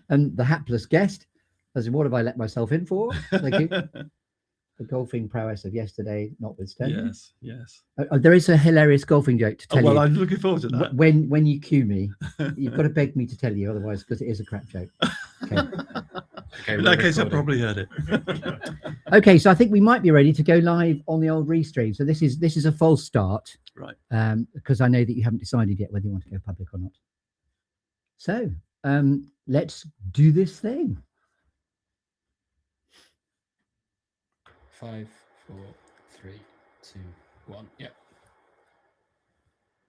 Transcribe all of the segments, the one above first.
And the hapless guest, as in, what have I let myself in for? Thank you. The golfing prowess of yesterday, notwithstanding. Yes. There is a hilarious golfing joke to tell you. Well, I'm looking forward to that. When you cue me, you've got to beg me to tell you, otherwise, because it is a crap joke. Okay. In that case, I probably heard it. Okay, so I think we might be ready to go live on the old restream. So this is a false start, right? Because I know that you haven't decided yet whether you want to go public or not. So let's do this thing. 5, 4, 3, 2, 1. Yep.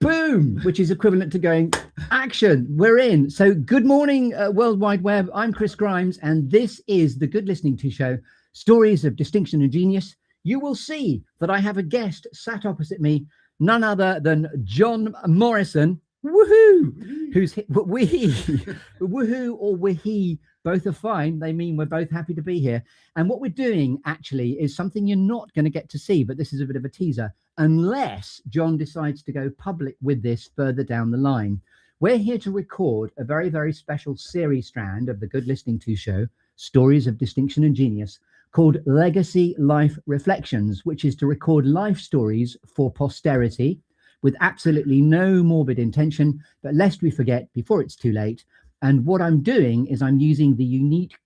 Boom, which is equivalent to going action. We're in. So good morning, World Wide Web. I'm Chris Grimes, and this is the Good Listening To Show, Stories of Distinction and Genius. You will see that I have a guest sat opposite me, none other than John Morrison. Woohoo! Who's woohoo or wahee, both are fine. They mean we're both happy to be here. And what we're doing actually is something you're not going to get to see, but this is a bit of a teaser, unless John decides to go public with this further down the line. We're here to record a very, very special series strand of the Good Listening To Show, Stories of Distinction and Genius, called Legacy Life Reflections, which is to record life stories for posterity, with absolutely no morbid intention, but lest we forget before it's too late. And what I'm doing is I'm using the unique,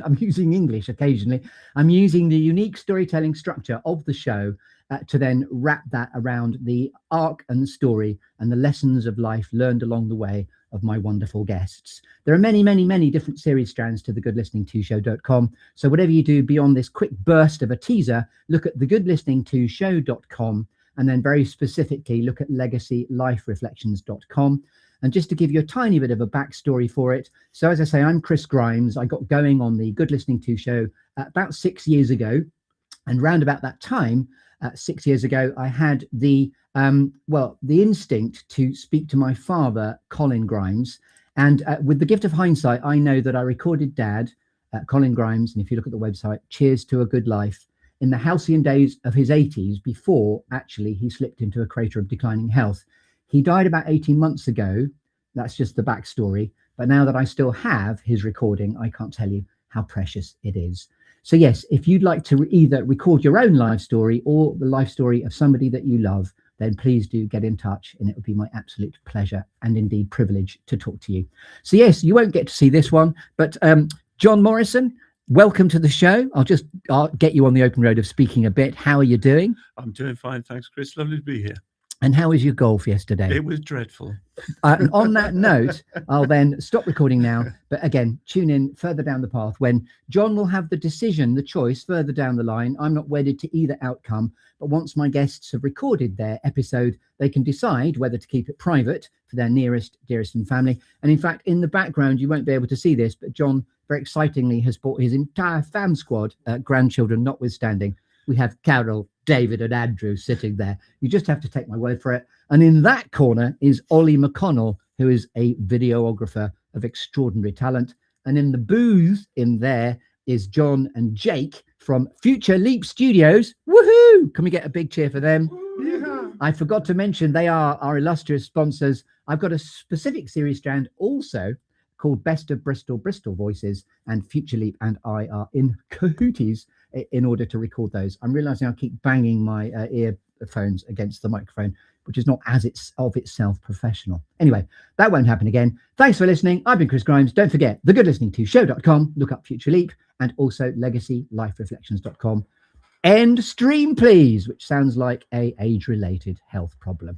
I'm using English occasionally, I'm using the unique storytelling structure of the show to then wrap that around the arc and the story and the lessons of life learned along the way of my wonderful guests. There are many, many, many different series strands to thegoodlisteningtoshow.com. So whatever you do beyond this quick burst of a teaser, look at thegoodlisteningtoshow.com. And then very specifically, look at legacylifereflections.com. And just to give you a tiny bit of a backstory for it. So as I say, I'm Chris Grimes. I got going on the Good Listening To Show about 6 years ago. And round about that time, 6 years ago, I had the instinct to speak to my father, Colin Grimes. And with the gift of hindsight, I know that I recorded Dad, Colin Grimes. And if you look at the website, Cheers to a Good Life, in the halcyon days of his 80s, before actually he slipped into a crater of declining health. He died about 18 months ago. That's just the backstory. But now that I still have his recording, I can't tell you how precious it is. So yes, if you'd like to either record your own life story or the life story of somebody that you love, then please do get in touch, and it would be my absolute pleasure and indeed privilege to talk to you. So yes, you won't get to see this one, but John Morrison, welcome to the show. I'll get you on the open road of speaking a bit. How are you doing? I'm doing fine, thanks, Chris. Lovely to be here. And how was your golf yesterday? It was dreadful. On that note, I'll then stop recording now. But again, tune in further down the path when John will have the decision, the choice further down the line. I'm not wedded to either outcome. But once my guests have recorded their episode, they can decide whether to keep it private for their nearest, dearest and family. And in fact, in the background, you won't be able to see this, but John very excitingly has brought his entire fam squad, grandchildren notwithstanding. We have Carol, David and Andrew sitting there. You just have to take my word for it. And in that corner is Ollie McConnell, who is a videographer of extraordinary talent. And in the booth in there is John and Jake from Future Leap Studios. Woohoo! Can we get a big cheer for them? Yeah. I forgot to mention they are our illustrious sponsors. I've got a specific series strand also called Best of Bristol Voices, and Future Leap and I are in cahooties in order to record those. I'm realizing I keep banging my earphones against the microphone, which is not as it's of itself professional. Anyway, that won't happen again. Thanks for listening. I've been Chris Grimes. Don't forget thegoodlisteningtoshow.com. Look up Future Leap, and also legacylifereflections.com. End stream, please, which sounds like a age-related health problem.